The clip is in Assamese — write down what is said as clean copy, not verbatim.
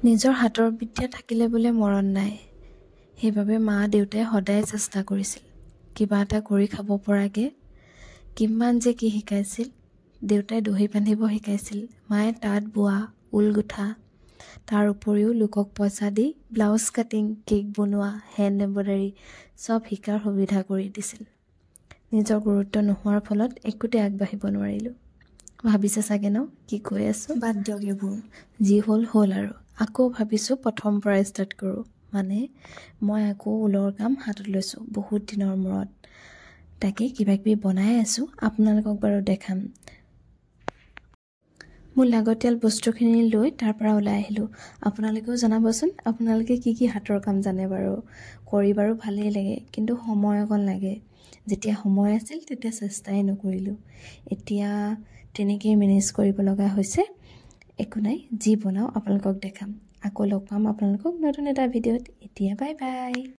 নিজৰ হাতৰ বিদ্যা থাকিলে বোলে মৰণ নাই। সেইবাবে মা দেউতাই সদায় চেষ্টা কৰিছিল কিবা এটা কৰি খাব পৰাকৈ। কিমান যে কি শিকাইছিল। দেউতাই দহি বান্ধিব শিকাইছিল, মায়ে তাঁত বোৱা, ঊল গোঠা, তাৰ উপৰিও লোকক পইচা দি ব্লাউজ কাটিং, কেক বনোৱা, হেণ্ড এম্ব্ৰইডাৰী চব শিকাৰ সুবিধা কৰি দিছিল। নিজৰ গুৰুত্ব নোহোৱাৰ ফলত একোতে আগবাঢ়িব নোৱাৰিলোঁ। ভাবিছে চাগে ন কি কৈ আছোঁ? বাদ দিয়ক এইবোৰ, যি হ'ল হ'ল আৰু। আকৌ ভাবিছোঁ প্ৰথম পৰা ষ্টাৰ্ট কৰোঁ। মানে মই আকৌ ঊলৰ কাম হাতত লৈছোঁ বহুত দিনৰ মূৰত। তাকে কিবাকিবি বনাই আছোঁ, আপোনালোকক বাৰু দেখাম। মোৰ লাগতিয়াল বস্তুখিনি লৈ তাৰ পৰা ওলাই আহিলোঁ। আপোনালোকেও জনাবচোন আপোনালোকে কি কি হাতৰ কাম জানে বাৰু। কৰি বাৰু ভালেই লাগে, কিন্তু সময় অকণ লাগে। যেতিয়া সময় আছিল তেতিয়া চেষ্টাই নকৰিলোঁ। এতিয়া তেনেকেই মেনেজ কৰিব লগা হৈছে। একো নাই, যি বনাওঁ আপোনালোকক দেখাম। আকৌ লগ পাম আপোনালোকক নতুন এটা ভিডিঅ'ত। এতিয়া বাই বাই।